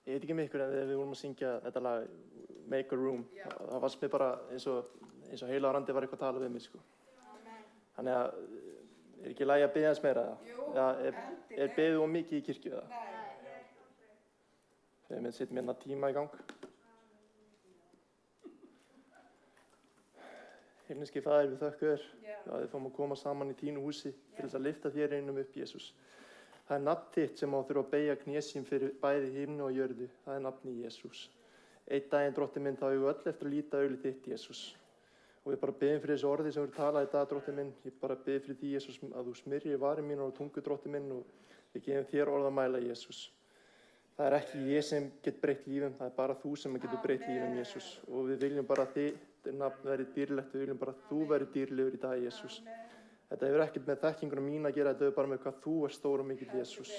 Ég veit ekki með ykkur en þegar við vorum að syngja þetta lag Make a Room, það varst mér bara eins og heila á randi var eitthvað að tala við mig, sko. Þannig að, er ekki í lagi að biðja aðeins meira það? Jú, er beðið of mikið í kirkju það? Þegar við setjum hérna tíma í gang. Himneski Faðir, við þökkum þér að við fáum að koma saman í þínu húsi til þess að lyfta þér einum upp, Jesús. Það er nafn þitt sem á þurfa að beygja kné sín fyrir bæði himnu og jörðu. Það er nafni Jesús. Einn daginn, Drottinn minn, þá eigum við öll eftir að líta auglið þitt, Jesús. Og við bara biðjum fyrir þessu orði sem við talað í dag, Drottinn minn. Ég bara bið fyrir því, Jesús, að þú smyrjir varir mínar og tungu, Drottinn minn, og við gefum þér orð að mæla, Jesús. Það er ekki ég sem get breytt lífum, það er bara þú sem getur breytt lífum, Jesús. Og við viljum bara að þitt nafn verði dýrlegt, við viljum bara að þú verði dýrlegur í dag, Jesús. Þetta hefur ekkert með þekkinguna mín að gera, þetta hefur bara með hvað þú er stór og mikill, Jesús.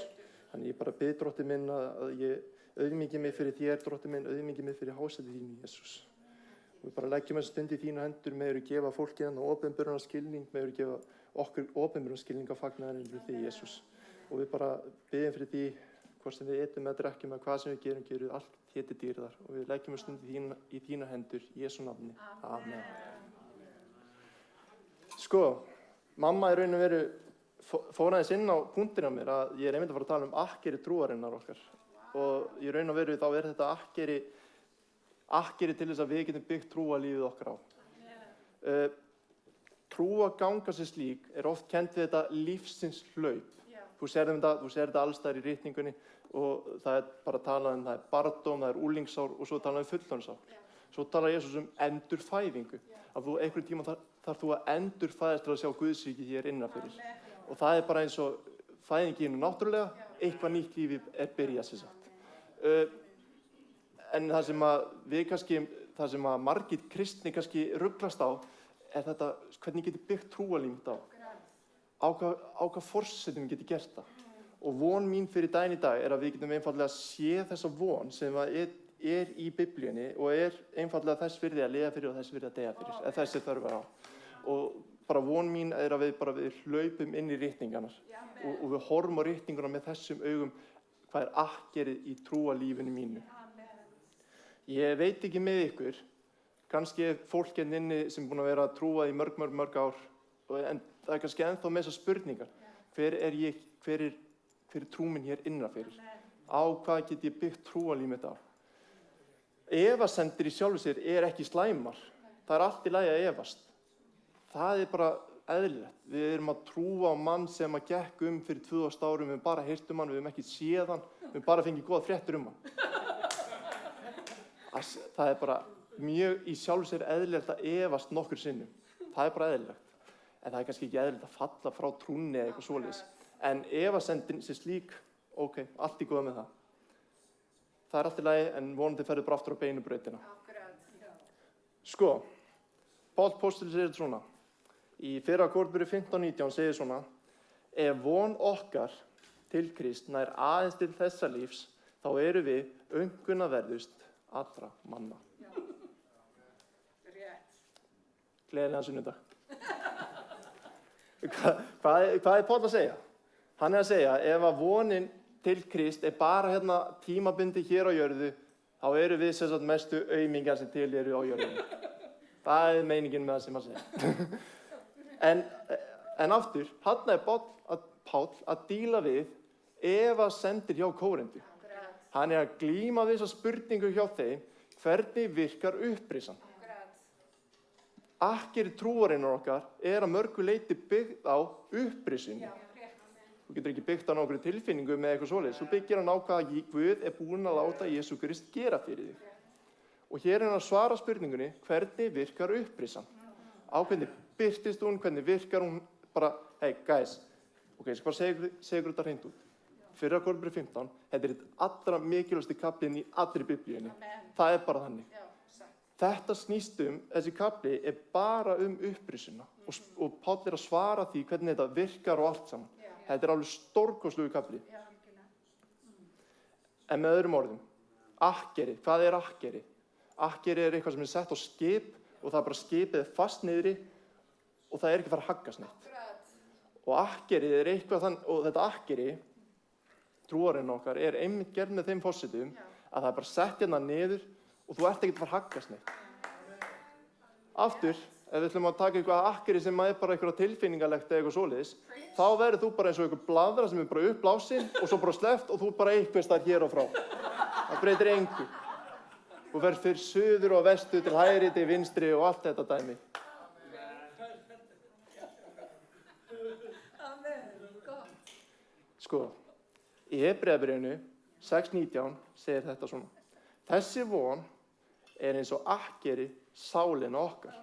Þannig ég bara bið, Drottinn minn, að ég auðmýki mig fyrir þér, Drottinn minn, auðmýki mig fyrir hásæti þínu, Jesús. Og við bara leggjum þessu stund í þínu hendur, meður gefa fólki þennan opinberuna skilning, meður gefa okkur opinberuna skilning á fagnaðarinn fyrir því, Jesús. Og við bara biðjum fyrir því, hvort sem við etum eða drekkjum eða hvað sem við gerum allt héti dýrðar. Og við leggjum þessu stund í þínu hendur, í Jesú nafni. Amen. Sko, mamma í raun og veru fór aðeins inn á punktin á mér að ég einmitt að fara að tala akkeri trúarinnar okkar. Og í raun og veru þá þetta akkeri til þess að við getum byggt trúalífið okkar á. Trúaganga sem slík er oft kennd við þetta lífsins hlaup. Þú sér þetta alls staðar í ritningunni og það er bara talað það er barndóm, það er úlingsár og svo talað fullorðinsár. Svo talar Jesús endurfæðingu. Að þú einhvern tíma þarf þú að endurfæðast til að sjá Guðsríkið hér innanfyrir. Og það er bara eins og fæðingin náttúrulega, eitthvað nýtt lífi er byrjað sem sagt. En það sem að margir kristni kannski ruglast á, er þetta hvernig getur byggt trúalíf á. Á hvað forsendum getur gert það. Og von mín fyrir daginn í dag er að við getum einfaldlega séð þessa von sem er í Biblíunni og er einfaldlega þess virði að lifa fyrir og þess virði að deyja fyrir, eða þessi þörf á. Og bara von mín er að við hlaupum inn í ritningarnar og við horfum á ritninguna með þessum augum hvað er akkerið í trúalífinu mínu. Ég veit ekki með ykkur, kannski er fólk inni sem er búin að vera að trúa í mörg ár, en það er kannski ennþá með þessar spurningar. Hver er trú minn hér innanfyrir? Á hvað get ég byggt trúalíf mitt á? Efasemdir í sjálfu sér er ekki slæmar. Það er allt í lagi að efast. Það er bara eðlilegt. Við erum að trúa á mann sem að gekk fyrir 2000 árum, við höfum bara heyrt hann, við höfum ekki séð hann, við höfum bara fengið góða fréttir hann. Það er bara mjög í sjálfu sér eðlilegt að efast nokkur sinnum. Það er bara eðlilegt. En það er kannski ekki eðlilegt að falla frá trúnni eða eitthvað svoleiðis. En efasemdin sem slík, allt í góða með það. Það er allt í lagi, en vonandi ferðu bara aftur á beinu brautina. Sko, Páll postuli segir þetta svona. Í 1. Korinthíubréfi 15:19 segir svona: Ef von okkar til Krist nær aðeins til þessa lífs, þá erum við aumkunarverðust allra manna. Gleðilegan sunnudag. Hvað er Páll að segja? Hann er að segja, ef að vonin til Krist er bara tímabundi hér á jörðu, þá erum við sem sagt mestu aumingjar sem til eru á jörðinni. Það er meiningin með það sem að segja. En aftur, hann er Páll að díla við efasemdir hjá Kórintu. Hann er að glíma við þessa spurningu hjá þeim, hvernig virkar upprisan? Akkeri trúarinnar okkar er að mörgu leyti byggð á upprisunni. Þú getur ekki byggt á nokkru tilfinningu með eitthvað svoleiðis. Þú byggir hann á hvað Guð er búinn að láta Jesú Krist gera fyrir þig. Og hér er hann að svara spurningunni, hvernig virkar upprisan? Á hvernig birtist hún, hvernig virkar hún? Bara, hey guys, ég skal bara segja ykkur þetta hreint út. 1. Korinthíubréfi 15, þetta er allra mikilvægasti kaflinn í allri Biblíunni. Það er bara þannig. Þetta snýst þessi kafli er bara upprisuna og Páll er að svara því hvernig þetta virkar og allt saman. Þetta er alveg stórkostlegur kafli. En með öðrum orðum, akkeri, hvað er akkeri? Akkeri er eitthvað sem er sett á skip og það er bara skipið fast niðri og það er ekki að fara að haggast neitt. Og akkeri er eitthvað og þetta akkeri, trúarinn okkar, er einmitt gerð með þeim forsetum að það er bara sett hérna niður og þú ert ekkert að fara að haggast neitt. Aftur, ef við ætlum að taka eitthvað akkeri sem er bara eitthvað tilfinningalegt eða eitthvað svoleiðis, þá verður þú bara eins og eitthvað bladra sem er bara uppblásin og svo bara sleppt og þú bara eitthvað staðar hér og frá. Það breytir engu. Þú ferð fyrir suður og vestur til hægri, til vinstri og allt þetta dæmi. Sko, í Hebreabréfinu 6:19 segir þetta svona. Þessi von er eins og akkeri sálina okkar.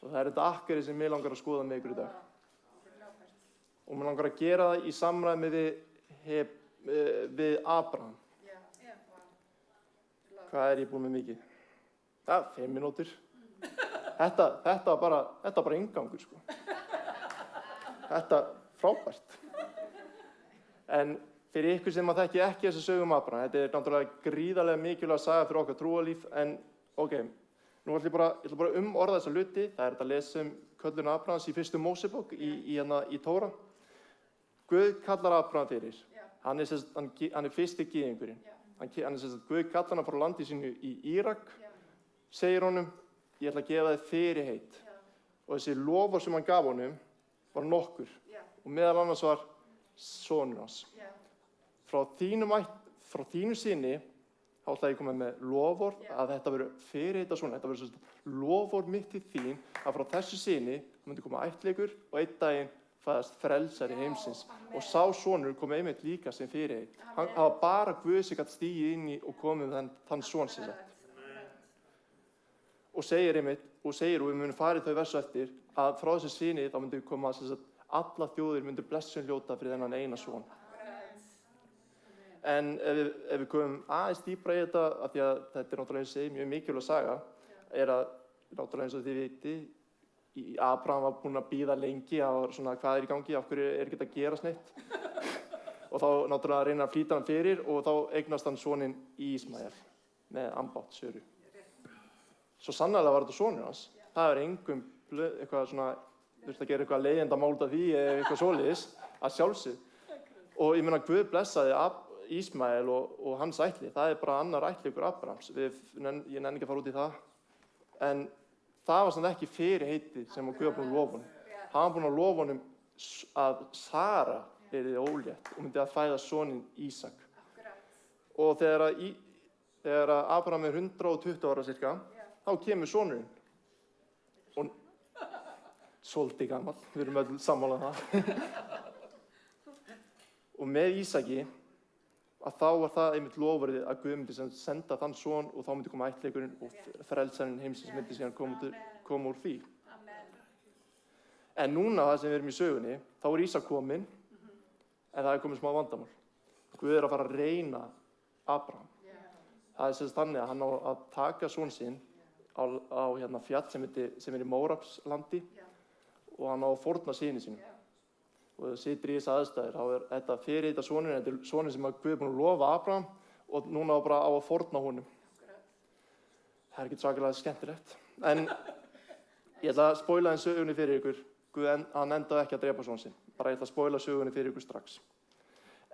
Og það er þetta akkeri sem mig langar að skoða með ykkur í dag. Og mig langar að gera það í samræmi við Abraham. Hvað er ég búinn með mikið? Ja, 5 mínútur. Þetta var bara inngangur, sko. Þetta frábært. En fyrir ykkur sem þekki ekki þessa sögu Abraham, þetta er náttúrulega gríðarlega mikilvæg saga fyrir okkar trúarlíf, en ok, nú ætla ég bara orða þessa hluti. Það er þetta að lesa köllun Abrahams í 1. Mósebók í Tóra. Guð kallar Abraham fyrir. Hann er fyrsti gyðingurinn. Guð kallar hann frá landi sínu í Írak, segir honum, ég ætla að gefa þér fyrirheit. Og þessi lofur sem hann gaf honum var nokkur. Og meðal annars var sonur hans. Frá þínu syni, þá ætla ég að koma með lofur að þetta verður fyrirheit svona. Þetta verður lofur mitt til þín að frá þessu syni myndi koma ættleikur og einn daginn fæðast frelsari heimsins. Og sá sonur kom einmitt líka sem fyrirheit. Það var bara Guð sem gat stigið inn í og komið með þann son sem sagt. Og segir, og við munum farið þau versu eftir, að frá þessu syni þá myndi koma sem sagt alla þjóðir myndu blessun hljóta fyrir þennan eina son. En ef við komum aðeins dýpra í þetta, af því að þetta er náttúrulega eins og mjög mikilvæg saga, er að náttúrulega eins og þið viti, Abraham var búinn að bíða lengi á svona hvað er í gangi, af hverju er ekki að gerast neitt. Og þá náttúrulega reyna að flýta hann fyrir og þá eignast hann soninn Ísmael með ambátt Söru. Svo sannarlega var þetta sonur hans. Það er engum eitthvað svona, þurfti að gera eitthvað leiðindamál af því eða eitthvað svoleiðis, að sjálfsögðu. Og ég meina Guð blessaði Ísmael og hans ættli. Það er bara annar ættleikur Abrahams. Ég nenni ekki að fara út í það. En það var samt ekki fyrirheitið sem Guð var búinn að lofa honum. Hann var búinn að lofa honum að Sara yrði ólétt og myndi að fæða soninn Ísak. Og þegar Abraham er 120 ára cirka, þá kemur sonurinn. Og svolítið gamall, við erum öll sammála það. Og með Ísaki, að þá var það einmitt lofurðið að Guð myndi senda þann son og þá myndi koma ættleikurinn og frelsarinn heimsins myndi síðan koma úr því. En núna það sem við erum í sögunni, þá er Ísak kominn, en það er komið smá vandamál. Guð er að fara að reyna Abraham. Það er sem sagt þannig að hann á að taka son sinn á fjall sem er í Mórabslandi og hann á að fórna syni sínum. Og það situr í þessa aðstæður, þá er þetta fyrirheita sonurinn, þetta er sonur sem Guð er búinn að lofa Abraham og núna bara á að fórna honum. Það er ekki svakalega skemmtilegt. En ég ætla að spoila sögunni fyrir ykkur. Guð hann endaði ekki að drepa son sinn. Bara ég ætla að spoila sögunni fyrir ykkur strax.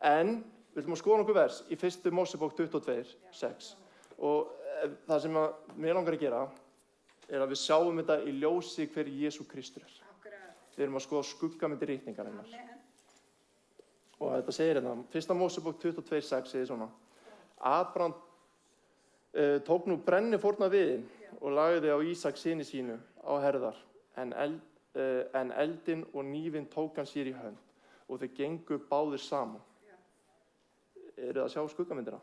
En við ætlum að skoða nokkuð vers í 1. Mósebók 22:6. Og það sem mig langar að gera er að við sjáum þetta í ljósi hver Jesú Kristur er. Við erum að skoða skuggamyndir ritningarinnar. Og þetta segir hérna, 1. Mósebók 22:6 segir svona. Abraham tók nú brennifórna viðinn og lagði á Ísak syni sínu á herðar, en eldinn og hnífinn tók hann sér í hönd og þau gengu báðir saman. Eru það að sjá skuggamyndina?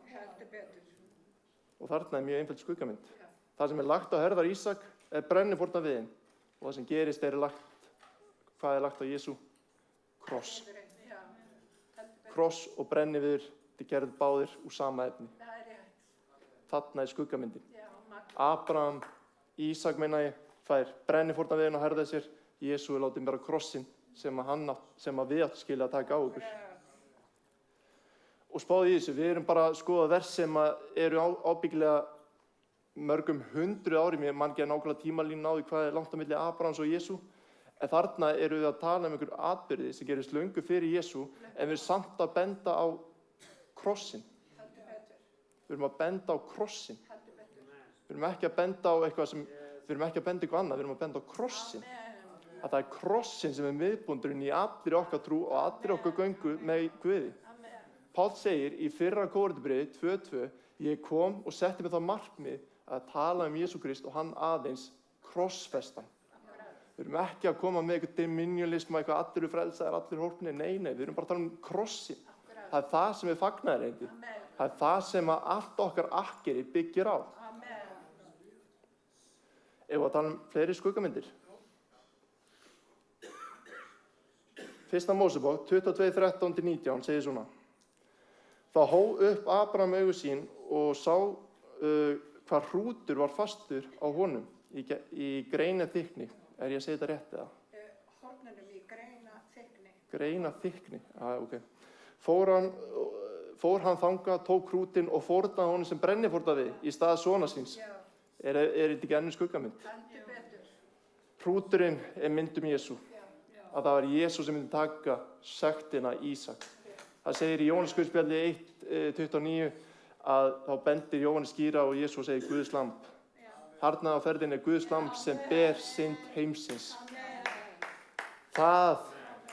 Og þarna er mjög einföld skuggamynd. Það sem er lagt á herðar Ísak er brennifórna viðinn og það sem gerist hvað er lagt á Jesú? Kross. Kross og brennivíður, þið gerðu báðir úr sama efni. Þarna er skuggamyndin. Abraham, Ísak fær brennifórnaviðinn á herðar sér. Jesú er látið bara krossin sem við áttum skilja að taka á okkur. Og spáðu í þessu, við erum bara að skoða vers sem eru ábyggilega mörgum 100 árum. Ég man ekki að nákvæmlega tímalínu á því hvað er langt á milli Abrahams og Jesú. En þarna eru við að tala einhver atburði sem gerist löngu fyrir Jesú, en við erum samt að benda á krossin. Við erum að benda á krossin. Við erum ekki að benda á eitthvað sem, við erum ekki að benda eitthvað annað, við erum að benda á krossin. Að það krossin sem miðbúndurinn í allri okkar trú og allri okkar göngu með Guði. Páll segir í fyrra Kórinthubréfi 2:2, ég kom og setti mig það markmið að tala Jesú Krist og hann aðeins krossfestan. Við erum ekki að koma með eitthvað dominionism og eitthvað allir eru frelsaðir, allir hólpnir. Nei, við erum bara að tala krossin. Það er það sem fagnaðarerindið. Það er það sem að allt okkar akkeri byggir á. Ef við að tala fleiri skuggamyndir. Fyrsta Mósebók 22:13-19 segir svona. Þá hóf upp Abraham augu sín og sá hvað hrútur var fastur á honum í greina þykni. Er ég að segja þetta rétt eða? Hornunum í greina þykni. Greina þykni, ok. Fór hann þangað, tók hrútinn og fórnaði honum sem brennifórna við í stað sona síns. Já. Er þetta ekki ennur skuggamynd? Heldur betur. Hrúturinn mynd Jesú. Að það var Jesú sem myndi taka sektina Ísak. Það segir í Jóhannes Guðspjalli 1:29 að þá bendir Jóhannes skýra og Jesú segir Guðs lamb. Þarna á ferðinni Guðs lamb sem ber synd heimsins. Það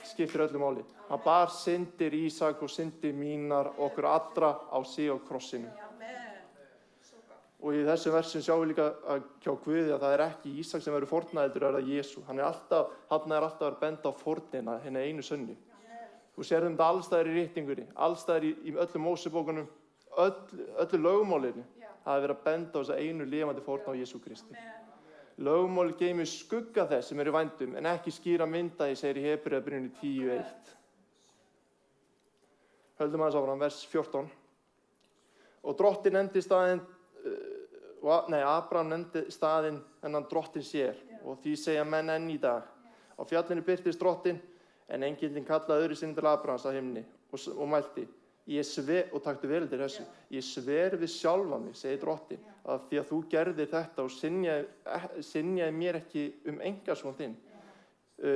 skiptir öllu máli. Hann bar syndir Ísak og syndir mínar okkur allra á sig á krossinu. Og í þessum versum sjáum við líka hjá Guði að það er ekki Ísak sem verður fórnað heldur er það Jesú. Hann er alltaf að benda á fórnina, henni einu sönnu. Þú sér þetta allstaðar í ritningunni, allstaðar í öllum Mósebókunum, öllu lögmálinu. Það er verið að benda á þessa einu lifandi fórn á Jesú Kristi. Lögmál geymir skugga þess sem eru í vændum, en ekki skýra mynda í segir í Hebreabréfinu 10:1. Höldum aðeins áfram, vers 14. Og Drottinn nefndi staðinn, Abraham nefndi staðinn en hann Drottinn sér, og því segja menn enn í dag. Á fjallinu birtist Drottinn, en engillinn kallaði öðru sinni til Abrahams að himni og mælti. Og taktu vel til þessu, ég sver við sjálfa mig, segir Drottinn, að því að þú gerðir þetta og synjaði mér ekki engason þinn.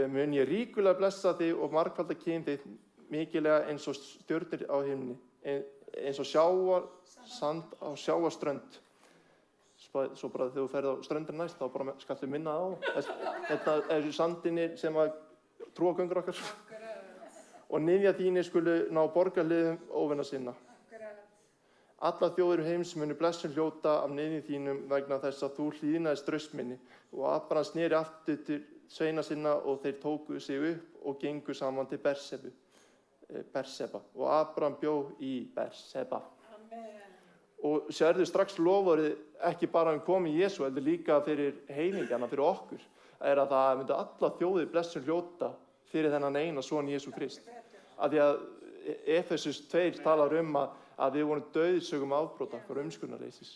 Mun ég ríkulega blessa þig og margfalda kyn þig mikillega eins og stjörnur á himni, eins og sand á sjávarströnd. Svo bara þegar þú ferð á ströndina næst, þá bara skaltu minna á. Þetta er sandinir sem að trúargöngur okkar. Og niðja þínir skulu ná borgarliðum óvina sinna. Allar þjóðir heims munu blessun hljóta af niðjum þínum vegna þess að þú hlýðnaðist traust minni. Og Abraham sneri aftur til sveina sinna og þeir tóku sig upp og gengu saman til Berseba. Og Abraham bjó í Berseba. Og sérðu strax loforðið ekki bara komi Jesú, heldur líka fyrir heiðingjana, fyrir okkur, er að það myndi allar þjóðir blessun hljóta fyrir þennan eina son Jesú Krist. Af því að Efesus 2 talar að við vorum dauðsögum afbrota okkar umskurðarleysis.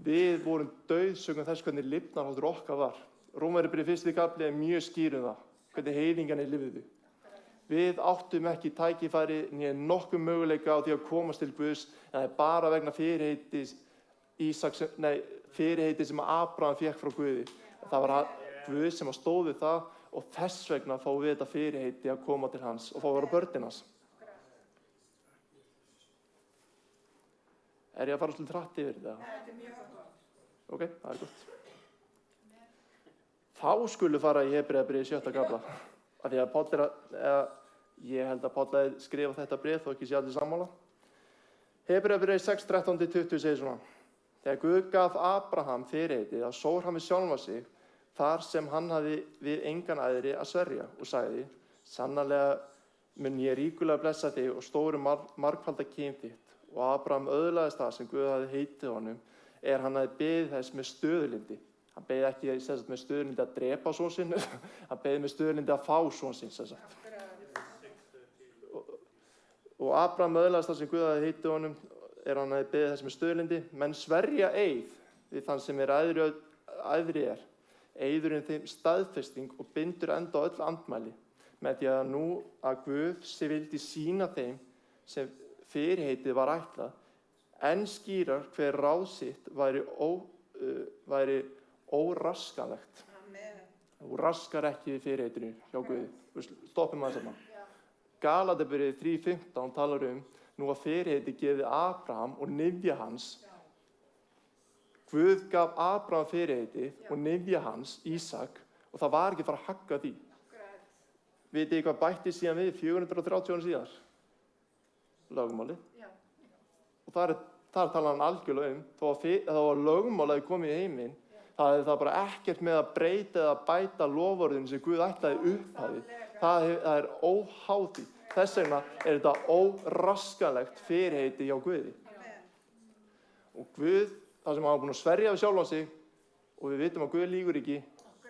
Við vorum dauðsögum þess hvernig lifnarháttur okkar var. Rómverjabréf 1. kafli er mjög skýr það, hvernig heiðingarnir lifðu. Við áttum ekki tækifæri né nokkuð möguleika á því að komast til Guðs, en það er bara vegna fyrirheiti sem Abraham fékk frá Guði. Það var Guð sem stóð við það og þess vegna fáum við þetta fyrirheiti að koma til hans og fá að vera börnin hans. Er ég að fara svolítið hratt yfir þetta? Þetta er mjög gott. Ok, það er gott. Þá skulum fara í Hebreabréf 7. kafla. Af því að ég held að Páll hefði skrifað þetta bréf og ekki sé allir sammála. Hebreabréf 6:13-20 segir svona. Þegar Guð gaf Abraham fyrirheitið að sór hann við sjálfa sig, þar sem hann hafði við engan æðri að sverja og sagði, sannarlega mun ég ríkulega blessa þig og stóru margfalda kyn þitt. Og Abraham öðlaðist það sem Guð hafði heitið honum, hann hafði beðið þess með stöðulindi. Hann beðið ekki með stöðulindi að drepa son sinn, hann beðið með stöðulindi að fá son sinn. Og Abraham öðlaðist það sem Guð hafði heitið honum, hann hafði beðið þess með stöðulindi, menn sverja eið við þann sem æðri er. Eiðurinn þeim staðfesting og bindur enda á öll andmæli, með því að nú að Guð sem vildi sýna þeim sem fyrirheitið var ætlað, en skýrar hver ráð sitt væri óraskanlegt. Þú raskar ekki fyrirheitinu hjá Guði. Stoppum að þess að. Galaterbréfið 3:15 talar Nú var fyrirheiti gefið Abraham og nifja hans. Guð gaf Abraham fyrirheiti og nifja hans, Ísak, og það var ekki að fara að hagga því. Vitið þið hvað bætti síðan við 430 ára síðar? Lögmálið. Og þar talar hann algjörlega þó að lögmálið komið í heiminn, það er það bara ekkert með að breyta eða bæta loforðin sem Guð ætlaði upphafi. Það er óháð. Þess vegna er þetta óraskanlegt fyrirheiti hjá Guði. Og Guð, það sem hann var búinn að sverja við sjálfan sig, og við vitum að Guð lýgur ekki,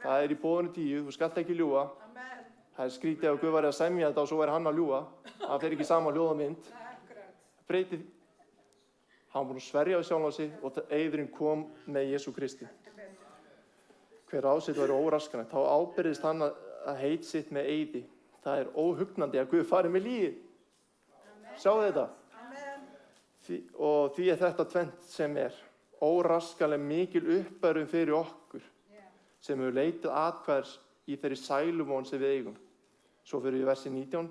það er í boðinu 10, þú skalt ekki ljúga. Það er skrítið ef Guð væri að semja þetta og svo væri hann að ljúga. Það fer ekki sama hljóð og mynd. Breytið. Hann var búinn að sverja við sjálfan sig og eiðurinn kom með Jesú Kristi. Hver ásitt væri óraskanlegt, þá ábyrgðist hann að heit sitt með eiði. Það er óhugnandi að Guð fari með lífi. Sjáðu þetta. Og því er þetta tvennt sem er. Óraskanleg mikil uppbærun fyrir okkur sem hefur leitað atkvæðis í þeirri sæluvon sem við eigum. Svo fyrir við versi 19.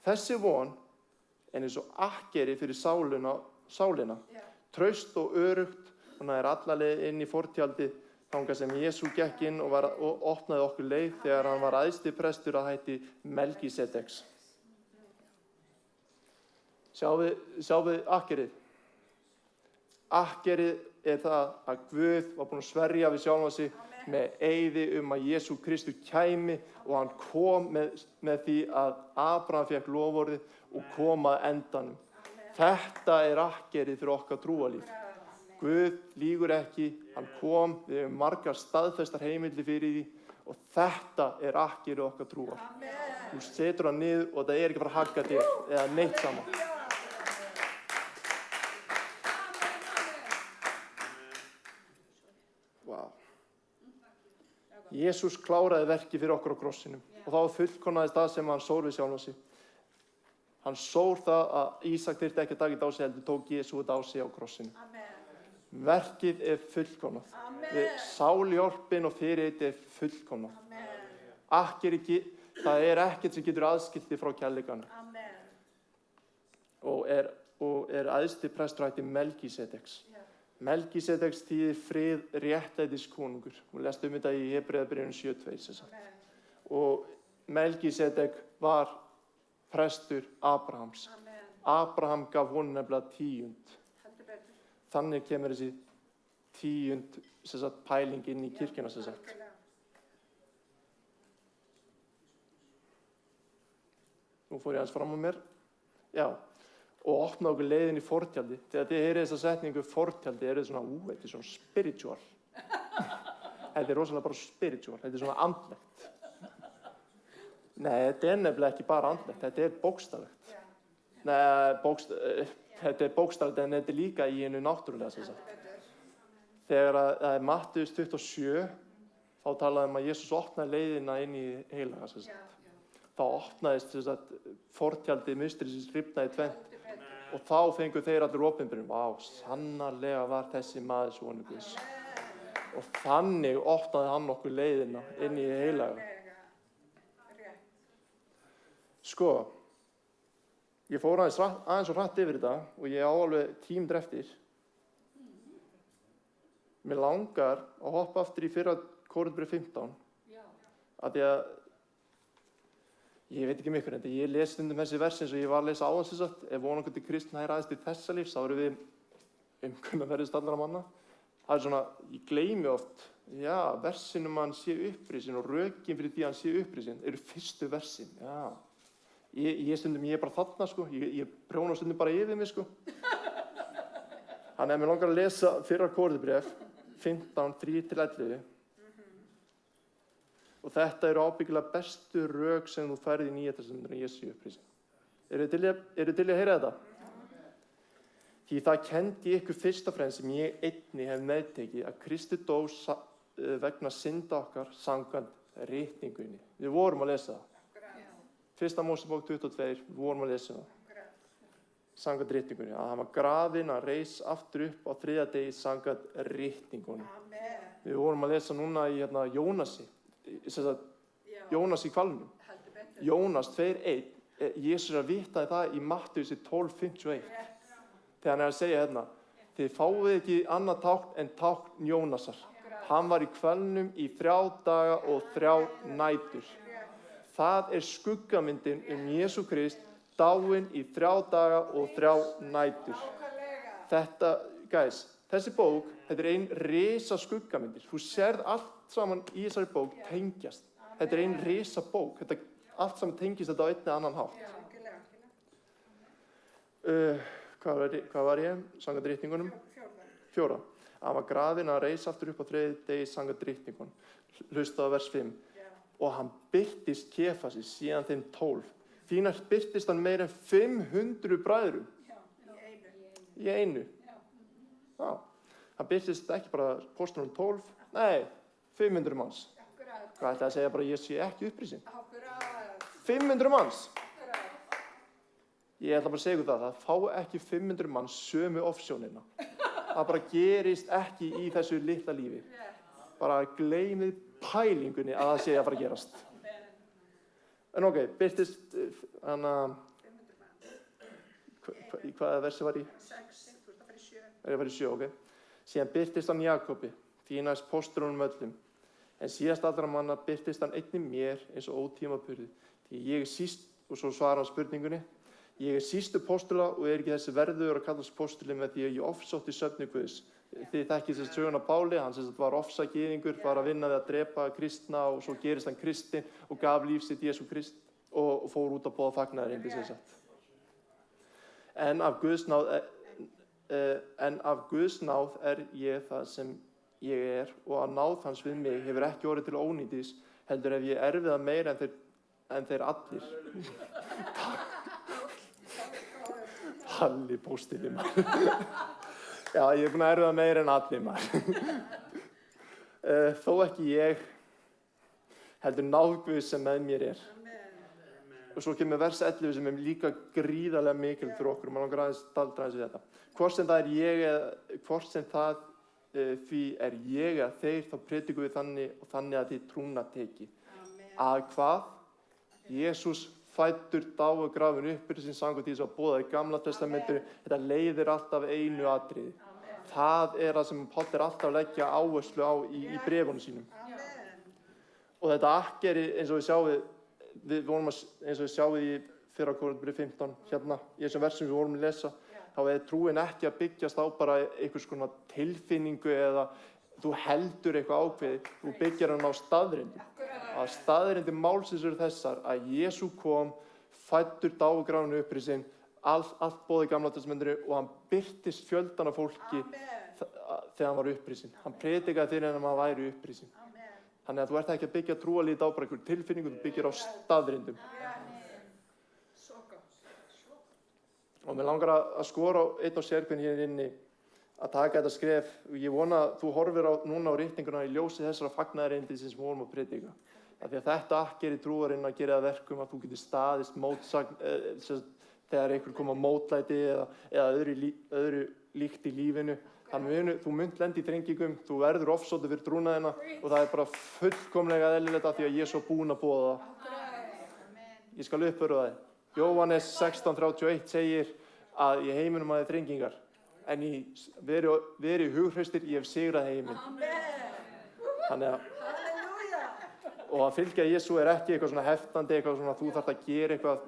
Þessi von er eins og akkeri fyrir sálina. Traust og örugt, og nær alla leið inn í fortjaldið þangað sem Jesú gekk inn og opnaði okkur leið þegar hann var æðsti prestur að hætti Melkísedeks. Sjáðu akkerið. Akkerið er það að Guð var búinn að sverja við sjálfan sig með eiði að Jesú Kristur kæmi og hann kom með því að Abraham fékk loforðið og kom að endanum. Þetta er akkerið fyrir okkar trúarlíf. Guð lýgur ekki, hann kom, við hefum margar staðfestar heimildir fyrir því og þetta er akkerið okkar trúar. Þú setur hann niður og það er ekki að fara að hagga þér eða neitt saman. Jesús kláraði verkið fyrir okkur á krossinum og þá fullkomnaðist það sem hann sór við sjálfan sig. Hann sór það að Ísak þyrfti ekki að taka þetta á sig heldur tók Jesú þetta á sig á krossinu. Verkið er fullkomnað. Sáljálpin og fyrirheitið er fullkomnað. Það er ekkert sem getur aðskiltið frá kærleikanum. Og er æðsti prestur hætti Melkísedeks. Melkísedeks þýðir frið réttlætis konungur. Hún lest þetta í Hebreabréfinu 7:2 sem sagt. Og Melkísedek var prestur Abrahams. Abraham gaf honum nefnilega 10. Þannig kemur þessi 10 sem sagt pæling inn í kirkjuna sem sagt. Nú fór ég aðeins fram á mér. Já. Og opna okkur leiðin í fortjaldi. Þegar þið heyrið þessa setningu fortjaldi, er þetta svona, þetta er svona spiritual. Þetta er rosalega bara spiritual, þetta er svona andlegt. Nei, þetta er nefnilega ekki bara andlegt, þetta er bókstaflegt. Nei, þetta er bókstaflegt en þetta er líka í einu náttúrulega sem sagt. Þegar það er Mattheus 27, þá talaði að Jesús opnaði leiðina inn í heilaga sem sagt. Þá opnaðist sem sagt fortjaldið mustrisins rifnaði tvennt. Og þá fengu þeir allir opinberun. Vá, sannarlega var þessi maður sonur Guðs. Og þannig opnaði hann okkur leiðina inn í heilaga. Sko, ég fór aðeins og hratt yfir þetta og ég á alveg tímd eftir. Mér langar að hoppa aftur í 1. Kórinthbréf 15. Af því að ég veit ekki mikil, en ég les stundum þessi versi eins og ég var að lesa áðan sem sagt. Ef vonandi kristna er aðeins til þessa lífs, þá erum við umkunnarverðist allra manna. Það er svona, ég gleymi oft, já, versinum hann sé upprisin og rökin fyrir því hann sé upprisin eru fyrstu versin, já. Ég er bara þarna, sko, ég prjóna stundum bara yfir mig, sko. Þannig að mér langar að lesa 1. Kórinthbréf 15, 3-11. Og þetta eru ábyggilega bestu rök sem þú færði í Nýja testamentinu Jesú upprisin. Eru til að heyra þetta? Því það kenndi ykkur fyrst og fremst sem ég einnig hef meðtekið að Kristur dó vegna synda okkar samkvæmt ritningunni. Við vorum að lesa það. 1. Mósebók 22, við vorum að lesa það. Samkvæmt ritningunni. Að hann var grafinn að reis aftur upp á 3. degi samkvæmt ritningunni. Við vorum að lesa núna í Jónasi. Jónas í hvalnum. Jónas 2:1 Jesús að vitna það í Mattheusi 12:51. Þegar hann að segja hérna, þið fáið ekki annað tákn en tákn Jónasar. Hann var í kvelnum í 3 daga og 3 nætur. Það skuggamyndin Jesú Krist, dáinn í 3 daga og 3 nætur. Þetta, guys, þessi bók, þetta ein risa skuggamyndir. Þú sérð allt saman í þessari bók tengjast. Þetta ein risa bók. Þetta allt saman tengist þetta á einn eða annan hátt. Hvað var ég? Samkvæmt ritningunum? 4. Hann var grafinn að reisa aftur upp á 3. degi samkvæmt ritningunum. Hlustaðu á vers 5. Og hann birtist Kefasi, síðan þeim 12. Þínar birtist hann meira en 500 bræðrum. Í einu. Já. Hann birtist ekki bara póstunum 12. Nei, 500 manns. Hvað ætlaði að segja bara, ég sé ekki upprísin? 500 manns. Ég ætla bara að segja það fá ekki 500 manns sömu ofsjónina. Það bara gerist ekki í þessu litla lífi. Bara gleymið pælingunni að það sé að fara að gerast. En ok, birtist hana, hvaða versi var í? 6, þú ert að fara í 7. Það var í 7, ok. Síðan birtist hann Jakobi, því næst pósturunum öllum. En síðast allra manna birtist hann einnig mér eins og ótímabundið. Því ég síst, og svo svarar hann spurningunni, ég sístu póstula og ekki þessi verður að kallast póstuli með því að ég ofsótti söfnu Guðs. Þið þekkið þessi söguna Páli, hann sem var ofsagyðingur, var að vinna við að drepa kristna og svo gerist hann kristinn og gaf líf sitt Jesú Krist og fór út að boða fagnaðarerindi sem sagt. En af Guðs náð ég það sem ég og að náð hans við mig hefur ekki orðið til ónýtis, heldur ef ég erfið það meira en þeir allir. Halli póstinni maður. Já, ég búinn að erfið það meira en allir maður. Þó ekki ég, heldur náð Guðs sem með mér Og svo kemur vers 11 sem líka gríðarlega mikil fyrir okkur. Man langar aðeins staldra aðeins við þetta. Hvort sem það ég eða þeir, þá predikum við þannig að þið trúna tekið. Að hvað? Jesús fæddur, dáinn, grafinn, upprisinn samkvæmt því sem var boðað í Gamla testamentinu. Þetta leiðir alltaf einu atriði. Það það sem Páll alltaf að leggja áherslu á í bréfunum sínum. Og þetta akkeri, eins og við sjáum eins og við sjáum í 1. Korinthbréf 15, hérna, í þessum versum við vorum að lesa, þá trúin ekki að byggjast á bara einhvers konar tilfinningu eða þú heldur eitthvað ákveðið, þú byggjar hann á staðreyndum. Að staðreyndir málsins þessar að Jesú kom, fæddur, dáinn, grafinn, upprisinn, allt boðið í Gamla testamentinu og hann birtist fjöldan af fólki þegar hann var upprisinn. Hann predikaði fyrir hann að hann væri upprisinn. Þannig að þú ert ekki að byggja trúarlíf á bara einhverjum tilfinningum, þú byggir á staðreyndum. Og mér langar að skora á einn á sérkvinn hér inni að taka þetta skref. Ég vona að þú horfir núna á ritninguna í ljósi þessara fagnaðarerindi sem við vorum að predika. Því að þetta akkeri trúarinn að gera það verkum að þú getur staðist mótsagn þegar einhver kom á mótlæti eða öðru líkt í lífinu. Þú munt lendi í þrengingum, þú verður ofsóttur fyrir trúnaðina og það bara fullkomlega eðlilegt af því að ég er svo búinn að boða það. Ég skal uppörva það. Jóhannes 16:31 segir að í heiminum hafi þrengingar, en veri hughraustir, ég hef sigrað heiminn. Þannig að og að fylgja Jesú ekki eitthvað svona heftandi, eitthvað svona þú þarft að gera eitthvað.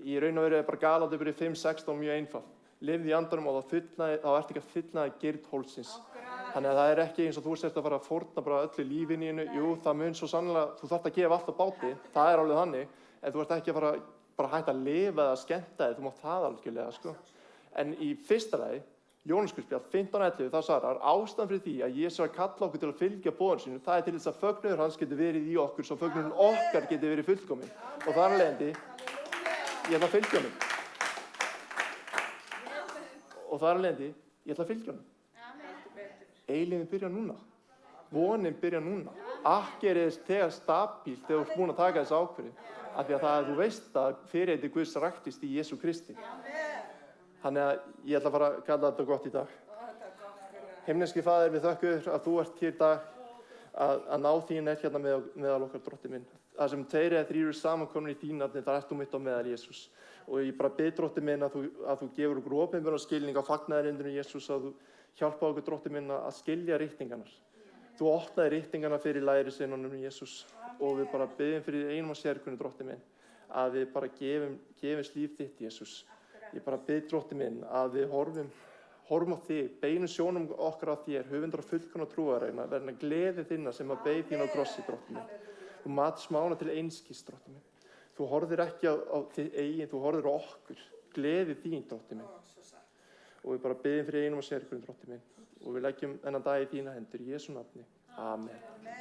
Í raun og veru bara Galatíabréf 5:16 mjög einfalt. Lifðu í andanum og þá ertu ekki að fylla girnd hólsins. Þannig að það ekki eins og þú sért að fara að fórna bara öllu lífinu í hennu. Jú, það mun svo sannlega, þú þarft að gefa allt á báti, það alveg þannig, en þú ert ekki að fara bara hægt að lifa eða skemmta þig, þú mátt það algjörlega, sko. En í fyrsta lagi, Jóhannesarguðspjall 15:11, það svarar ástæðan fyrir því að Jesús að kalla okkur til að fylgja boðinu sínu, það til þess að fögnuður hans getur verið í okkur, svo fögnuðurinn okkar getur verið fullkominn. Og þar af leiðandi, ég ætla að fylgja honum. Og þar af leiðandi, ég ætla að fylgja honum. Eilífinn byrjar núna. Vonin byrjar núna. Akkerið þegar stabílt þegar þú ert búin að taka þessa ákvörðun. Af því að þú veist að fyrirheiti Guðs ræktist í Jesú Kristi. Þannig að ég ætla að fara að kalla þetta gott í dag. Himneski Faðir, við þökkum þér að þú ert hér í dag, að náð þín hérna meðal okkar, Drottinn minn. Það sem 2 eða 3 eru samankomnir í þínu nafni, þar ert þú mitt á meðal, Jesús. Og ég bara bið, Drottinn minn, að þú gefur okkur opinberan skilning á fagnaðarerindinu, Jesús, að þú hjálpa okkur, Drottinn minn, að skilja ritningarnar. Þú opnaði ritningarna fyrir lærisveinunum, Jesús. Og við bara biðjum fyrir einum og sérkunni, Drottinn minn, að við bara gefum líf þitt, Jesús. Ég bara bið, Drottinn minn, að við horfum á þig, beinum sjónum okkar á þér, höfundar og fullkomna trúareina, verðina gleði þinna sem að beið þín á krossi, Drottinn minn. Þú mat smána til einskis, Drottinn minn. Þú horfir ekki á þitt eigin, þú horfir á okkur. Gleði þín, Drottinn minn. Og við bara biðjum fyrir einum og sérkunni, Drottinn minn. Og við leggjum þennan dag í þína hendur, í Jesú nafni. Amen.